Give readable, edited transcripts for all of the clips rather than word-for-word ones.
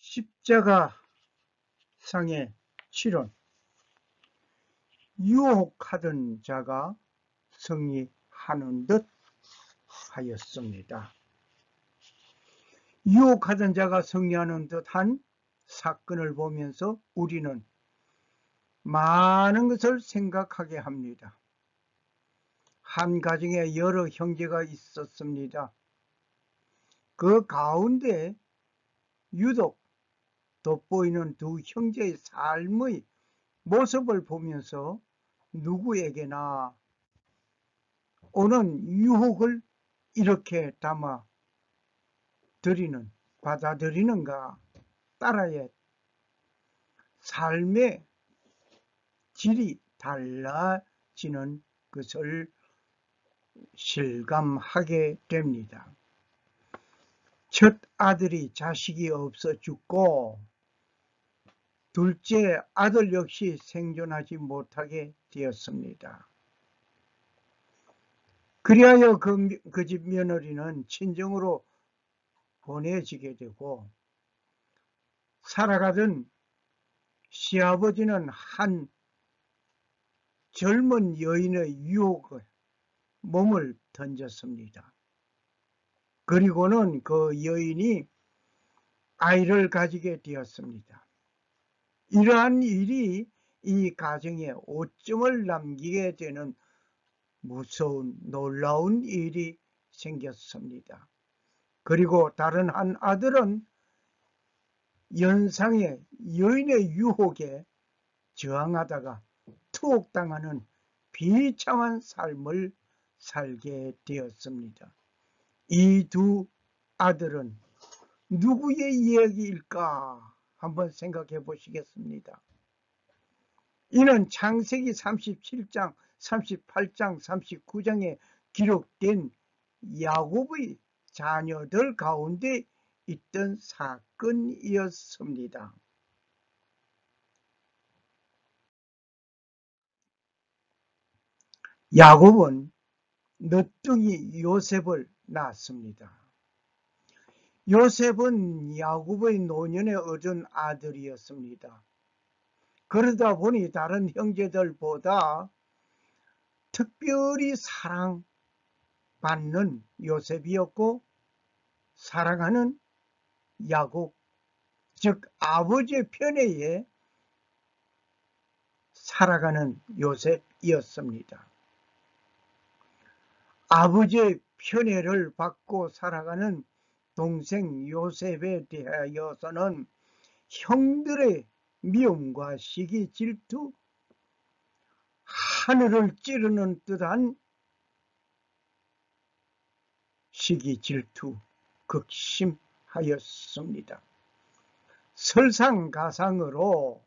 십자가 상의 실현. 유혹하던 자가 승리하는 듯 하였습니다. 유혹하던 자가 승리하는 듯한 사건을 보면서 우리는 많은 것을 생각하게 합니다. 한 가정에 여러 형제가 있었습니다. 그 가운데 유독 돋보이는 두 형제의 삶의 모습을 보면서 누구에게나 오는 유혹을 이렇게 받아들이는가, 따라야 삶의 질이 달라지는 것을 실감하게 됩니다. 첫 아들이 자식이 없어 죽고 둘째 아들 역시 생존하지 못하게 되었습니다. 그리하여 그 집 며느리는 친정으로 보내지게 되고 살아가던 시아버지는 한 젊은 여인의 유혹에 몸을 던졌습니다. 그리고는 그 여인이 아이를 가지게 되었습니다. 이러한 일이 이 가정에 오점을 남기게 되는 무서운 놀라운 일이 생겼습니다. 그리고 다른 한 아들은 연상의 여인의 유혹에 저항하다가 투옥당하는 비참한 삶을 살게 되었습니다. 이 두 아들은 누구의 이야기일까 한번 생각해 보시겠습니다. 이는 창세기 37장, 38장, 39장에 기록된 야곱의 자녀들 가운데 있던 사건이었습니다. 야곱은 늦둥이 요셉을 낳았습니다. 요셉은 야곱의 노년에 얻은 아들이었습니다. 그러다 보니 다른 형제들보다 특별히 사랑받는 요셉이었고 사랑하는 야곱, 즉 아버지의 편에 살아가는 요셉이었습니다. 아버지의 편애를 받고 살아가는 동생 요셉에 대하여서는 형들의 미움과 시기 질투, 하늘을 찌르는 듯한 시기 질투 극심하였습니다. 설상가상으로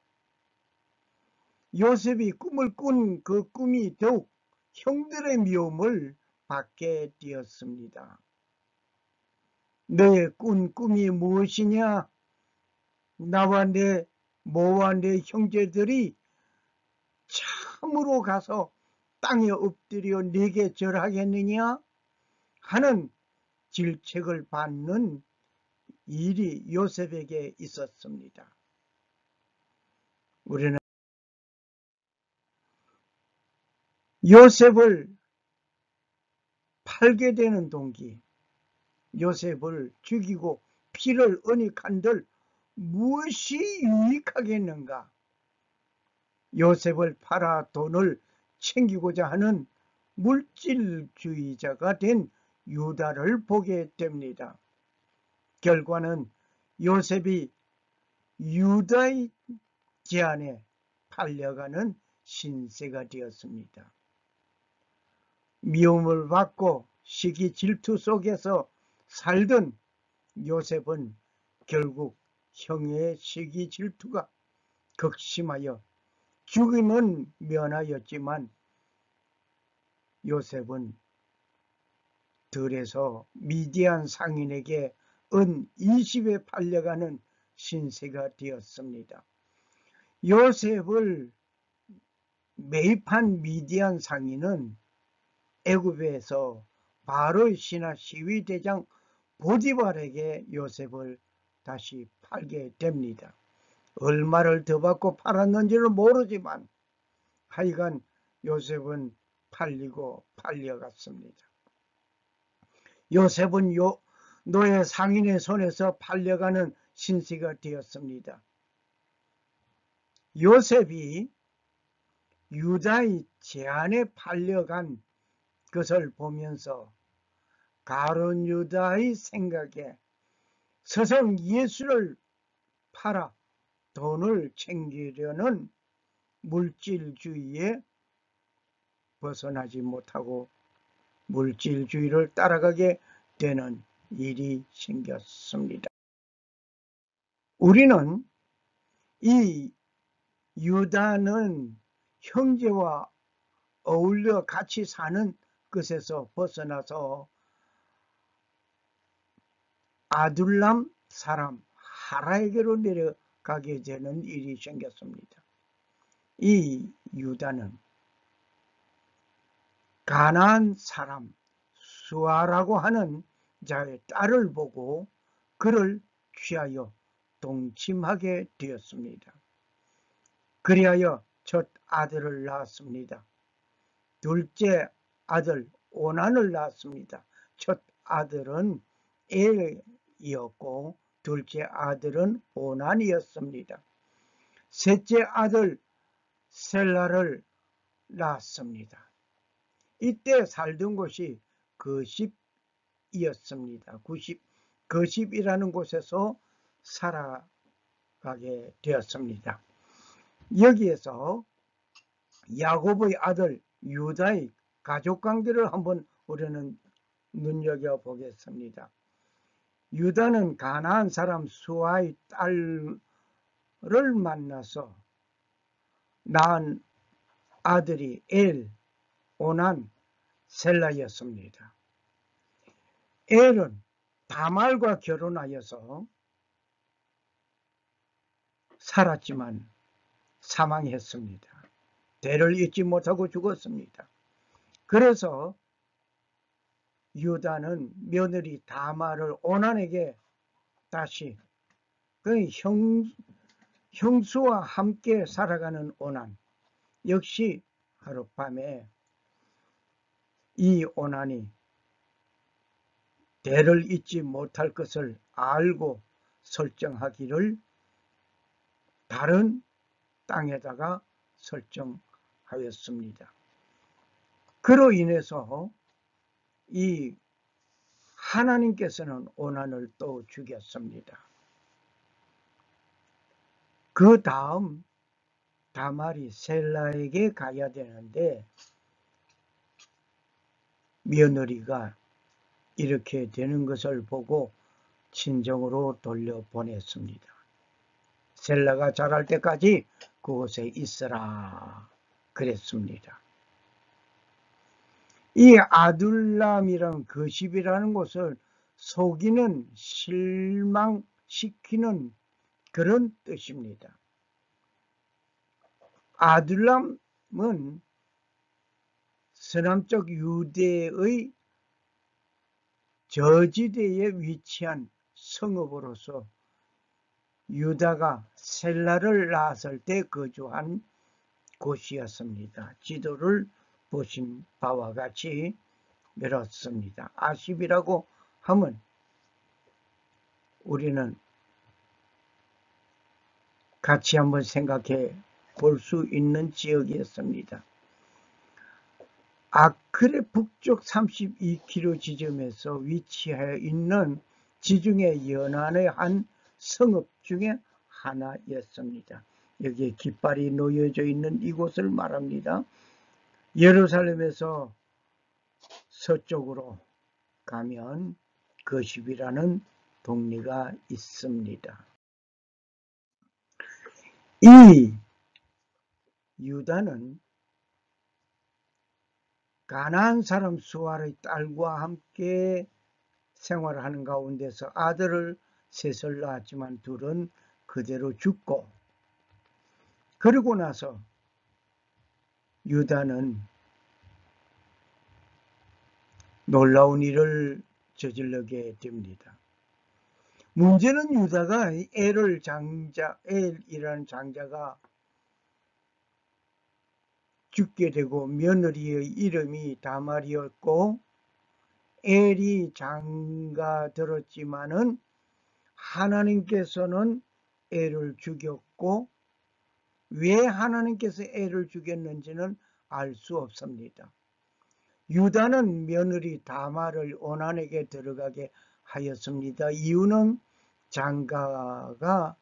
요셉이 꿈을 꾼 그 꿈이 더욱 형들의 미움을 받게 되었습니다. 너의 꾼 꿈이 무엇이냐? 모와 내 형제들이 참으로 가서 땅에 엎드려 네게 절하겠느냐? 하는 질책을 받는 일이 요셉에게 있었습니다. 우리는 요셉을 팔게 되는 동기, 요셉을 죽이고 피를 은닉한들 무엇이 유익하겠는가? 요셉을 팔아 돈을 챙기고자 하는 물질주의자가 된 유다를 보게 됩니다. 결과는 요셉이 유다의 제안에 팔려가는 신세가 되었습니다. 미움을 받고 시기 질투 속에서 살던 요셉은 결국 형의 시기 질투가 극심하여 죽임은 면하였지만 요셉은 들에서 미디안 상인에게 은 20에 팔려가는 신세가 되었습니다. 요셉을 매입한 미디안 상인은 애굽에서 바로의 신하 시위대장 보디발에게 요셉을 다시 팔게 됩니다. 얼마를 더 받고 팔았는지는 모르지만 하여간 요셉은 팔려갔습니다. 요셉은 노예 상인의 손에서 팔려가는 신세가 되었습니다. 요셉이 유다의 제안에 팔려간 것을 보면서 가룟 유다의 생각에 스승 예수를 팔아 돈을 챙기려는 물질주의에 벗어나지 못하고 물질주의를 따라가게 되는 일이 생겼습니다. 우리는 이 유다는 형제와 어울려 같이 사는 것에서 벗어나서 아둘람 사람 하라에게로 내려가게 되는 일이 생겼습니다. 이 유다는 가나안 사람 수아라고 하는 자의 딸을 보고 그를 취하여 동침하게 되었습니다. 그리하여 첫 아들을 낳았습니다. 둘째 아들 오난을 낳았습니다. 첫 아들은 엘이었고 둘째 아들은 오난이었습니다. 셋째 아들 셀라를 낳았습니다. 이때 살던 곳이 거십이었습니다. 거십이라는 곳에서 살아가게 되었습니다. 여기에서 야곱의 아들 유다의 가족관계를 한번 우리는 눈여겨보겠습니다. 유다는 가나안 사람 수아의 딸을 만나서 낳은 아들이 엘, 오난, 셀라였습니다. 엘은 다말과 결혼하여서 살았지만 사망했습니다. 대를 잇지 못하고 죽었습니다. 그래서 유다는 며느리 다말을 오난에게 다시 그 형수와 함께 살아가는 오난 역시 하룻밤에 이 오난이 대를 잇지 못할 것을 알고 설정하기를 다른 땅에다가 설정하였습니다. 그로 인해서 이 하나님께서는 오난을 또 죽였습니다. 그 다음 다말이 셀라에게 가야 되는데 며느리가 이렇게 되는 것을 보고 친정으로 돌려보냈습니다. 셀라가 자랄 때까지 그곳에 있으라 그랬습니다. 이 아둘람이란 거십이라는 곳을 속이는 실망시키는 그런 뜻입니다. 아둘람은 서남쪽 유대의 저지대에 위치한 성읍으로서 유다가 셀라를 낳았을 때 거주한 곳이었습니다. 지도를 보신 바와 같이 그렇습니다. 아십이라고 하면 우리는 같이 한번 생각해 볼 수 있는 지역이었습니다. 아크레 북쪽 32km 지점에서 위치하여 있는 지중해 연안의 한 성읍 중에 하나였습니다. 여기에 깃발이 놓여져 있는 이곳을 말합니다. 예루살렘에서 서쪽으로 가면 거십이라는 동네가 있습니다. 이 유다는 가나안 사람 수아의 딸과 함께 생활하는 가운데서 아들을 셋을 낳았지만 둘은 그대로 죽고, 그러고 나서 유다는 놀라운 일을 저질러게 됩니다. 문제는 유다가 엘이라는 장자가 죽게 되고 며느리의 이름이 다말이었고 엘이 장가들었지만은 하나님께서는 엘을 죽였고 왜 하나님께서 엘을 죽였는지는 알 수 없습니다. 유다는 며느리 다말을 오난에게 들어가게 하였습니다. 이유는 장가가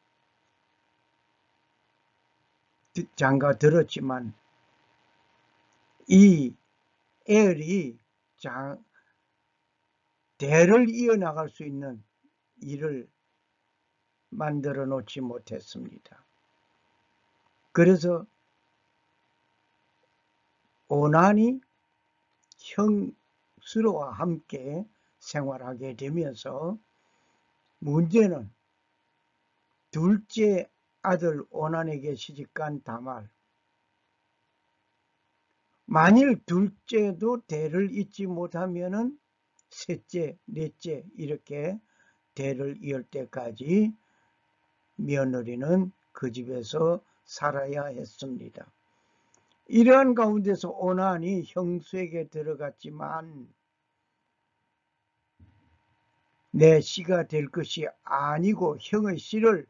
들었지만 이 엘이 대를 이어나갈 수 있는 일을 만들어 놓지 못했습니다. 그래서 오난이 형수로와 함께 생활하게 되면서 문제는 둘째 아들 오난에게 시집간 다말, 만일 둘째도 대를 잇지 못하면은 셋째, 넷째 이렇게 대를 이을 때까지 며느리는 그 집에서 살아야 했습니다. 이러한 가운데서 오난이 형수에게 들어갔지만 내 씨가 될 것이 아니고 형의 씨를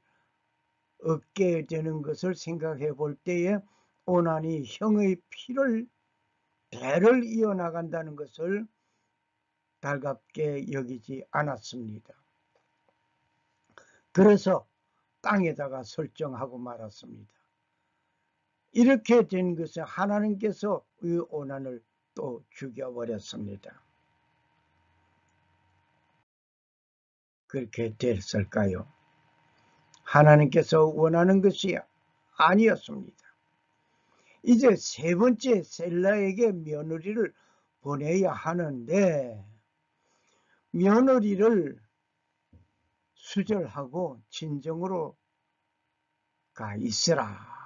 얻게 되는 것을 생각해 볼 때에 오난이 형의 피를 대를 이어나간다는 것을 달갑게 여기지 않았습니다. 그래서 땅에다가 설정하고 말았습니다. 이렇게 된 것은 하나님께서 이 오난을 또 죽여버렸습니다. 그렇게 됐을까요? 하나님께서 원하는 것이 아니었습니다. 이제 세 번째 셀라에게 며느리를 보내야 하는데 며느리를 수절하고 친정으로 가 있으라.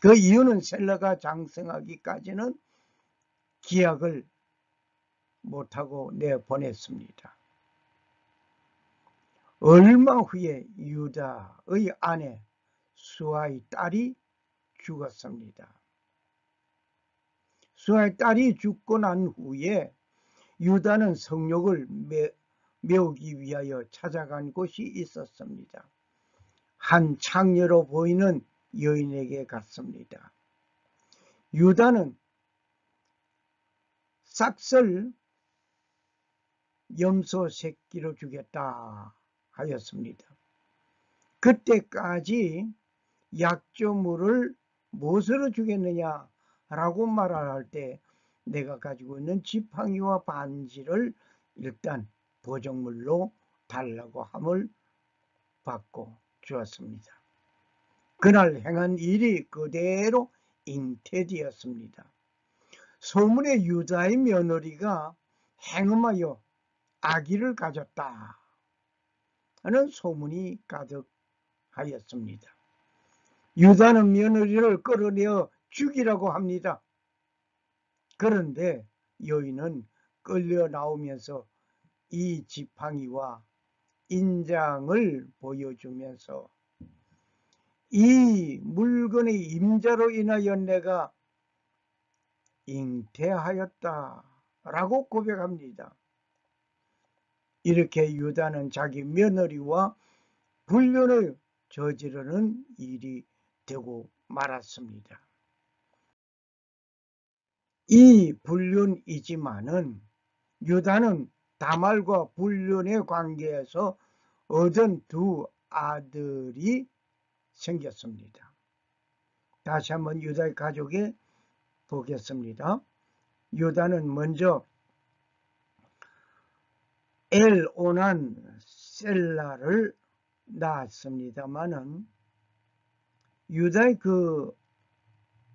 그 이유는 셀라가 장성하기까지는 기약을 못하고 내보냈습니다. 얼마 후에 유다의 아내 수아의 딸이 죽었습니다. 수아의 딸이 죽고 난 후에 유다는 성욕을 메우기 위하여 찾아간 곳이 있었습니다. 한 창녀로 보이는 여인에게 갔습니다. 유다는 싹쓸 염소 새끼로 주겠다 하였습니다. 그때까지 약조물을 무엇으로 주겠느냐라고 말할 때 내가 가지고 있는 지팡이와 반지를 일단 보정물로 달라고 함을 받고 주었습니다. 그날 행한 일이 그대로 잉태되었습니다. 소문에 유다의 며느리가 행음하여 아기를 가졌다 하는 소문이 가득하였습니다. 유다는 며느리를 끌어내어 죽이라고 합니다. 그런데 여인은 끌려 나오면서 이 지팡이와 인장을 보여주면서 이 물건의 임자로 인하여 내가 잉태하였다라고 고백합니다. 이렇게 유다는 자기 며느리와 불륜을 저지르는 일이 되고 말았습니다. 이 불륜이지만은 유다는 다말과 불륜의 관계에서 얻은 두 아들이 생겼습니다. 다시 한번 유다의 가족에 보겠습니다. 유다는 먼저 엘오난 셀라를 낳았습니다마는 유다의 그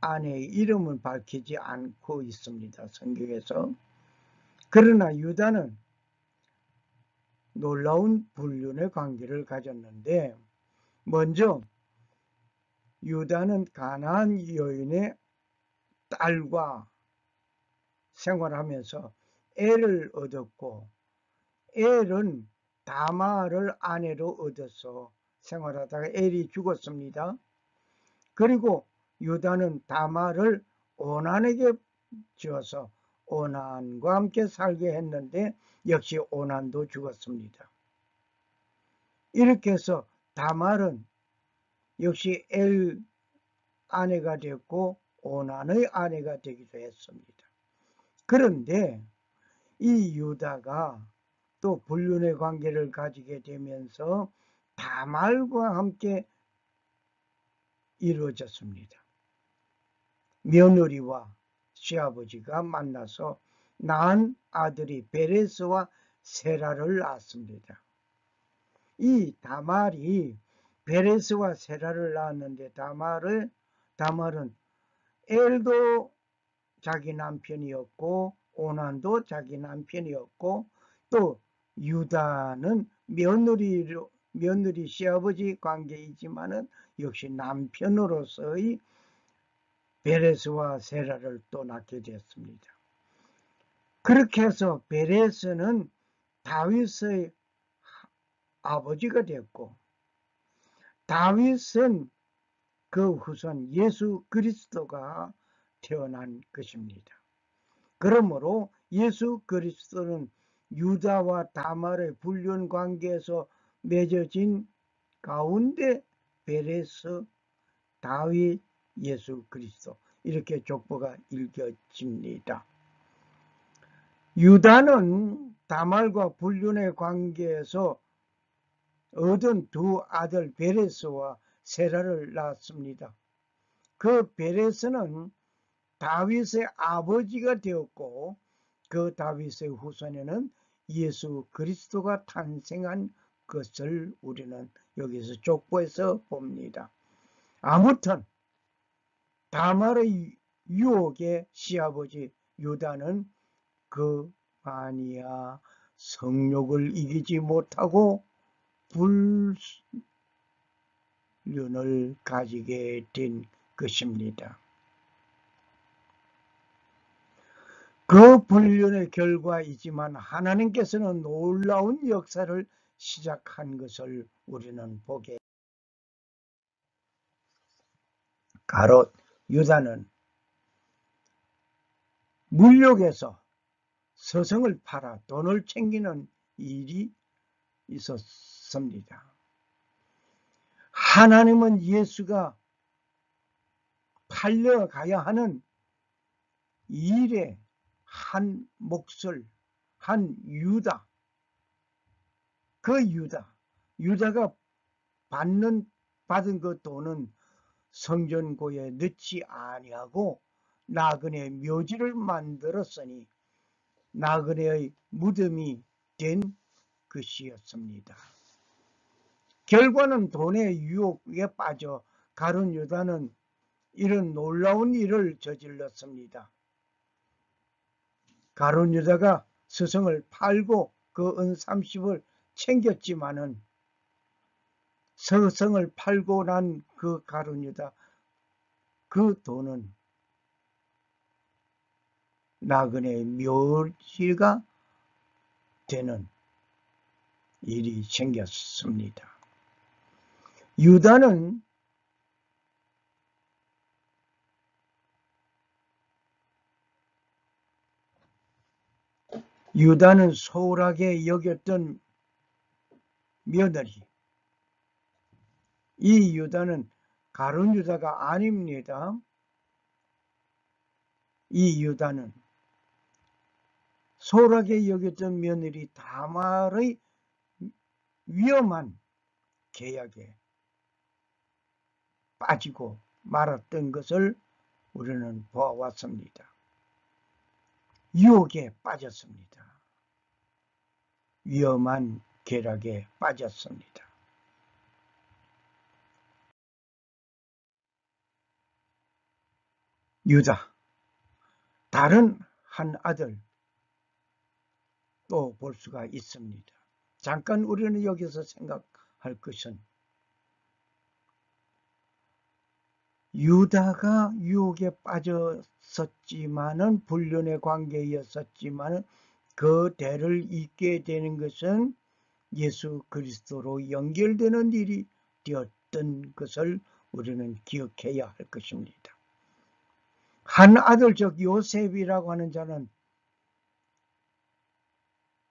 아내의 이름은 밝히지 않고 있습니다. 성경에서. 그러나 유다는 놀라운 불륜의 관계를 가졌는데 먼저 유다는 가나안 여인의 딸과 생활하면서 애를 얻었고 엘은 다말을 아내로 얻어서 생활하다가 엘이 죽었습니다. 그리고 유다는 다말을 오난에게 지어서 오난과 함께 살게 했는데 역시 오난도 죽었습니다. 이렇게 해서 다말은 역시 엘 아내가 됐고 오난의 아내가 되기도 했습니다. 그런데 이 유다가 또 불륜의 관계를 가지게 되면서 다말과 함께 이루어졌습니다. 며느리와 시아버지가 만나서 낳은 아들이 베레스와 세라를 낳았습니다. 이 다말이 베레스와 세라를 낳았는데 다말은 엘도 자기 남편이었고 오난도 자기 남편이었고 또 유다는 며느리 시아버지 관계이지만은 역시 남편으로서의 베레스와 세라를 또 낳게 되었습니다. 그렇게 해서 베레스는 다윗의 아버지가 되었고 다윗은 그 후손 예수 그리스도가 태어난 것입니다. 그러므로 예수 그리스도는 유다와 다말의 불륜 관계에서 맺어진 가운데 베레스, 다윗, 예수 그리스도 이렇게 족보가 읽혀집니다. 유다는 다말과 불륜의 관계에서 얻은 두 아들 베레스와 세라를 낳았습니다. 그 베레스는 다윗의 아버지가 되었고 그 다윗의 후손에는 예수 그리스도가 탄생한 것을 우리는 여기서 족보에서 봅니다. 아무튼 다말의 유혹의 시아버지 유다는 그 아니야 성욕을 이기지 못하고 불륜을 가지게 된 것입니다. 그 불륜의 결과이지만 하나님께서는 놀라운 역사를 시작한 것을 우리는 보게. 가롯 유다는 물욕에서 서성을 팔아 돈을 챙기는 일이 있었습니다. 하나님은 예수가 팔려가야 하는 일의 한 몫을 한 유다가 받은 그 돈은 성전고에 넣지 아니하고 나그네 묘지를 만들었으니 나그네의 무덤이 된 것이었습니다. 결과는 돈의 유혹에 빠져 가룟 유다는 이런 놀라운 일을 저질렀습니다. 가룟 유다가 스승을 팔고 그 은 30을 챙겼지만은 스승을 팔고 난 그 가룟 유다 그 돈은 나그네 묘지가 되는 일이 생겼습니다. 유다는 소홀하게 여겼던 며느리, 이 유다는 가룟 유다가 아닙니다. 이 유다는 소홀하게 여겼던 며느리 다말의 위험한 계약에 빠지고 말았던 것을 우리는 보아왔습니다. 유혹에 빠졌습니다. 위험한 계략에 빠졌습니다. 유다, 다른 한 아들 또 볼 수가 있습니다. 잠깐 우리는 여기서 생각할 것은 유다가 유혹에 빠졌었지만은 불륜의 관계였었지만은 그 대를 잇게 되는 것은 예수 그리스도로 연결되는 일이 되었던 것을 우리는 기억해야 할 것입니다. 한 아들 즉 요셉이라고 하는 자는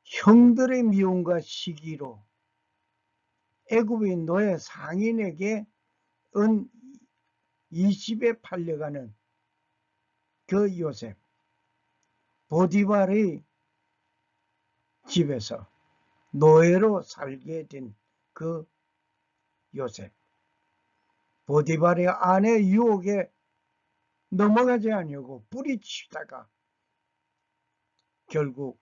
형들의 미움과 시기로 애굽의 노예 상인에게 은 20에 팔려가는 그 요셉, 보디발의 집에서 노예로 살게 된 그 요셉, 보디발의 아내 유혹에 넘어가지 않으려고 뿌리치다가 결국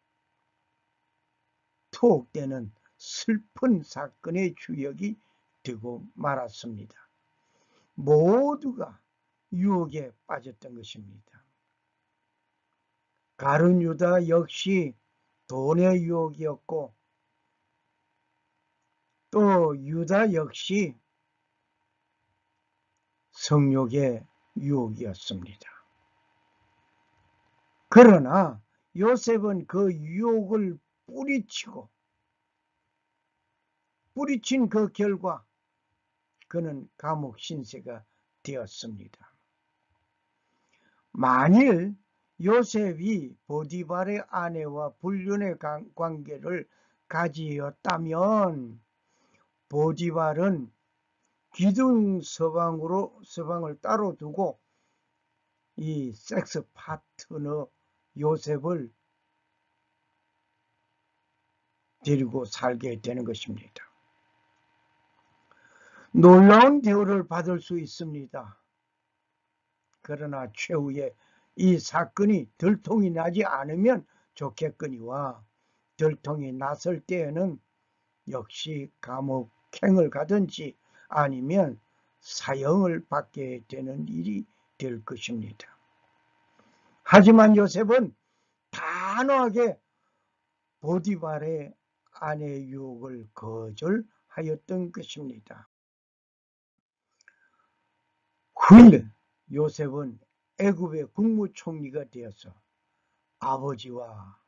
투옥되는 슬픈 사건의 주역이 되고 말았습니다. 모두가 유혹에 빠졌던 것입니다. 가룟 유다 역시 돈의 유혹이었고 또 유다 역시 성욕의 유혹이었습니다. 그러나 요셉은 그 유혹을 뿌리친 그 결과 그는 감옥 신세가 되었습니다. 만일 요셉이 보디발의 아내와 불륜의 관계를 가지었다면 보디발은 기둥 서방을 따로 두고 이 섹스 파트너 요셉을 데리고 살게 되는 것입니다. 놀라운 대우를 받을 수 있습니다. 그러나 최후에 이 사건이 들통이 나지 않으면 좋겠거니와 들통이 났을 때에는 역시 감옥행을 가든지 아니면 사형을 받게 되는 일이 될 것입니다. 하지만 요셉은 단호하게 보디발의 아내의 유혹을 거절하였던 것입니다. 후일 요셉은 애굽의 국무총리가 되어서 아버지와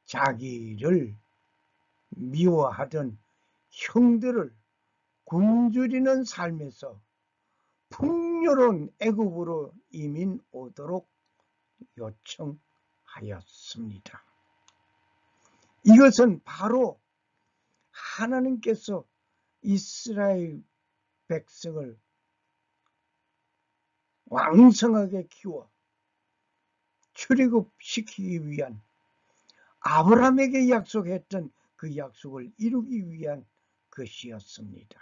자기를 미워하던 형들을 굶주리는 삶에서 풍요로운 애굽으로 이민 오도록 요청하였습니다. 이것은 바로 하나님께서 이스라엘 백성을 왕성하게 키워 출애굽시키기 위한 아브라함에게 약속했던 그 약속을 이루기 위한 것이었습니다.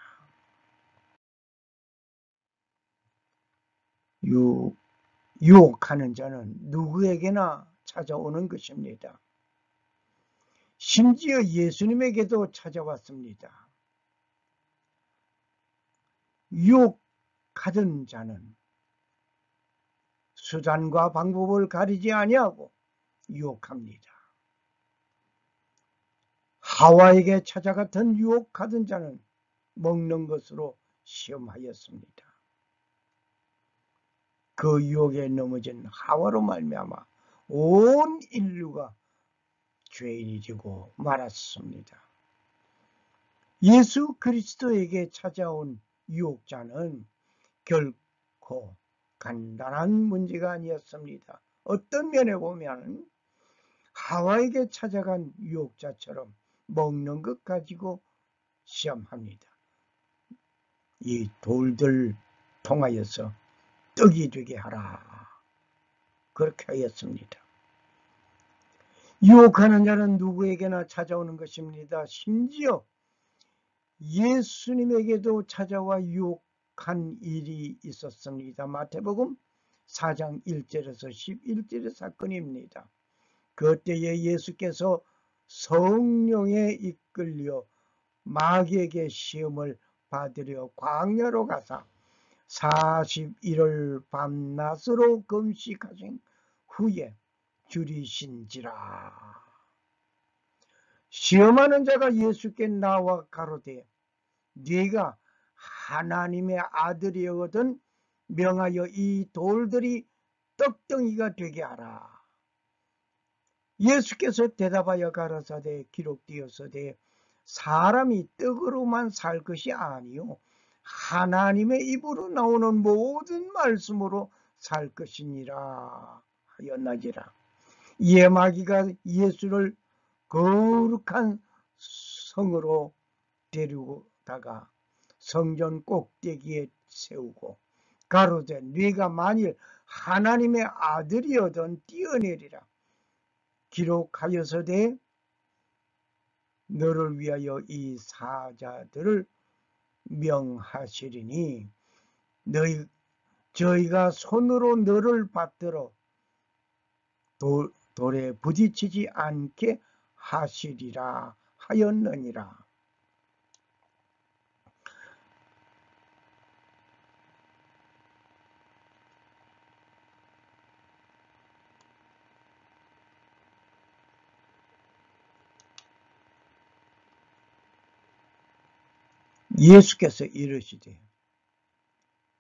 유혹하는 자는 누구에게나 찾아오는 것입니다. 심지어 예수님에게도 찾아왔습니다. 유혹하던 자는 수단과 방법을 가리지 아니하고 유혹합니다. 하와에게 찾아갔던 유혹하던 자는 먹는 것으로 시험하였습니다. 그 유혹에 넘어진 하와로 말미암아 온 인류가 죄인이 되고 말았습니다. 예수 그리스도에게 찾아온 유혹자는 결코 간단한 문제가 아니었습니다. 어떤 면에 보면 하와에게 찾아간 유혹자처럼 먹는 것 가지고 시험합니다. 이 돌들 통하여서 떡이 되게 하라. 그렇게 하였습니다. 유혹하는 자는 누구에게나 찾아오는 것입니다. 심지어 예수님에게도 찾아와 유혹한 일이 있었습니다. 마태복음 4장 1절에서 11절의 사건입니다. 그때에 예수께서 성령에 이끌려 마귀에게 시험을 받으려 광야로 가사 40일을 밤낮으로 금식하신 후에 줄이신지라. 시험하는 자가 예수께 나와 가로되 네가 하나님의 아들이거든 명하여 이 돌들이 떡덩이가 되게 하라. 예수께서 대답하여 가라사대 기록되었으되 사람이 떡으로만 살 것이 아니요 하나님의 입으로 나오는 모든 말씀으로 살 것이니라 하였나지라. 이에 마귀가 예수를 거룩한 성으로 데리고다가 성전 꼭대기에 세우고 가로되 네가 만일 하나님의 아들이어든 뛰어내리라. 기록하여서되 너를 위하여 이 사자들을 명하시리니 저희가 손으로 너를 받들어 돌에 부딪히지 않게 하시리라 하였느니라. 예수께서 이르시되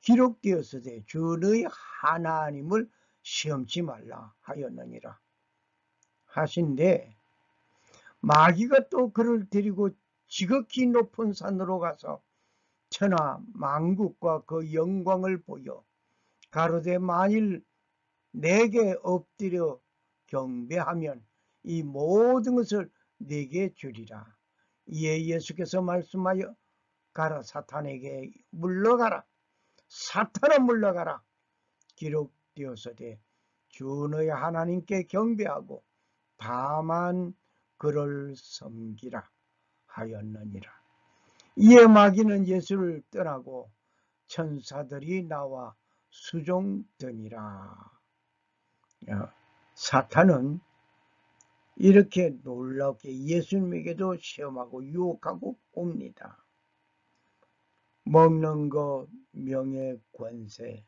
기록되었으되 주 너희 하나님을 시험치 말라 하였느니라 하신데, 마귀가 또 그를 데리고 지극히 높은 산으로 가서 천하 만국과 그 영광을 보여 가로되 만일 내게 엎드려 경배하면 이 모든 것을 내게 주리라. 이에 예수께서 말씀하여 가라 사탄에게 물러가라. 사탄아 물러가라. 기록되었으되 주 너희 하나님께 경배하고 다만 그를 섬기라 하였느니라. 이에 마귀는 예수를 떠나고 천사들이 나와 수종되니라. 사탄은 이렇게 놀랍게 예수님에게도 시험하고 유혹하고 옵니다. 먹는 것, 명예, 권세,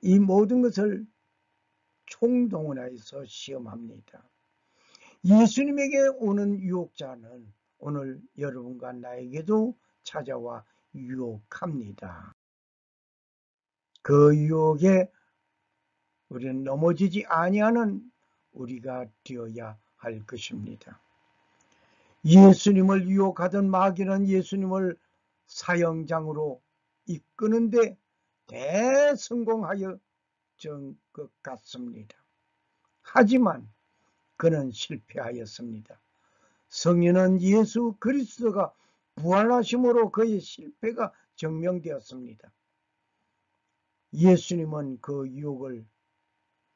이 모든 것을 총동원해서 시험합니다. 예수님에게 오는 유혹자는 오늘 여러분과 나에게도 찾아와 유혹합니다. 그 유혹에 우리는 넘어지지 아니하는 우리가 되어야 할 것입니다. 예수님을 유혹하던 마귀는 예수님을 사형장으로 이끄는데 대성공하여 전 것 같습니다. 하지만 그는 실패하였습니다. 성령은 예수 그리스도가 부활하심으로 그의 실패가 증명되었습니다. 예수님은 그 유혹을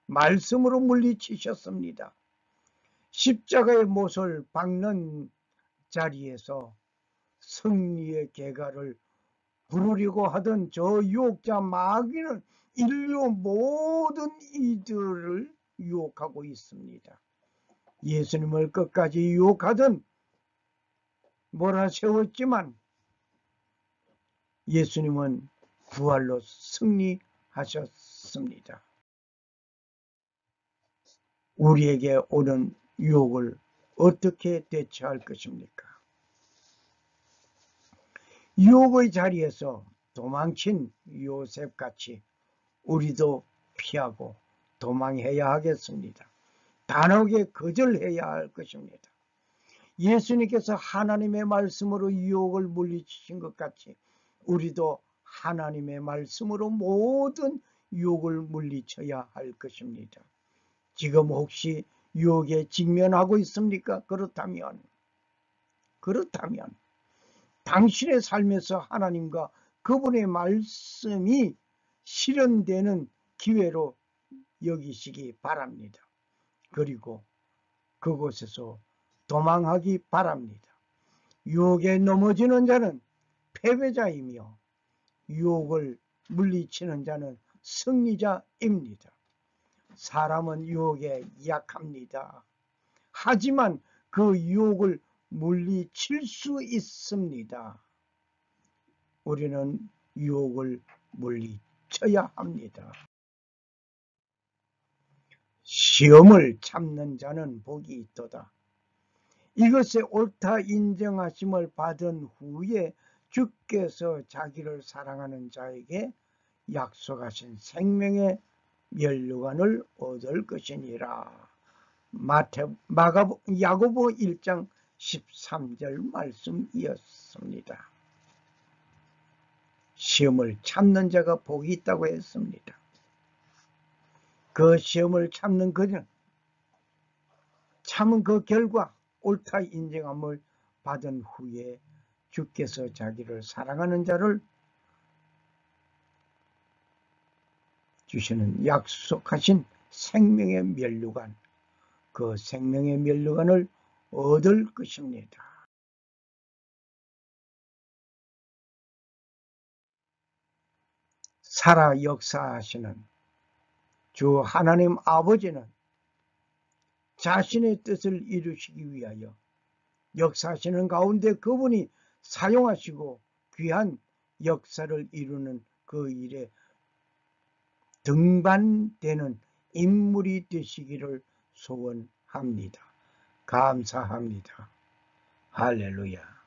말씀으로 물리치셨습니다. 십자가의 못을 박는 자리에서 승리의 계가를 부르려고 하던 저 유혹자 마귀는 인류 모든 이들을 유혹하고 있습니다. 예수님을 끝까지 유혹하던 몰아세웠지만 예수님은 부활로 승리하셨습니다. 우리에게 오는 유혹을 어떻게 대처할 것입니까? 유혹의 자리에서 도망친 요셉같이 우리도 피하고 도망해야 하겠습니다. 단호하게 거절해야 할 것입니다. 예수님께서 하나님의 말씀으로 유혹을 물리치신 것 같이 우리도 하나님의 말씀으로 모든 유혹을 물리쳐야 할 것입니다. 지금 혹시 유혹에 직면하고 있습니까? 그렇다면 당신의 삶에서 하나님과 그분의 말씀이 실현되는 기회로 여기시기 바랍니다. 그리고 그곳에서 도망하기 바랍니다. 유혹에 넘어지는 자는 패배자이며 유혹을 물리치는 자는 승리자입니다. 사람은 유혹에 약합니다. 하지만 그 유혹을 물리칠 수 있습니다. 우리는 유혹을 물리쳐야 합니다. 시험을 참는 자는 복이 있도다. 이것에 옳다 인정하심을 받은 후에 주께서 자기를 사랑하는 자에게 약속하신 생명의 면류관을 얻을 것이니라. 야고보 1장 13절 말씀이었습니다. 시험을 참는 자가 복이 있다고 했습니다. 그 시험을 참는 그는 참은 그 결과 옳다 인정함을 받은 후에 주께서 자기를 사랑하는 자를 주시는 약속하신 생명의 면류관, 그 생명의 면류관을 얻을 것입니다. 살아 역사하시는 주 하나님 아버지는 자신의 뜻을 이루시기 위하여 역사하시는 가운데 그분이 사용하시고 귀한 역사를 이루는 그 일에 등반되는 인물이 되시기를 소원합니다. 감사합니다. 할렐루야.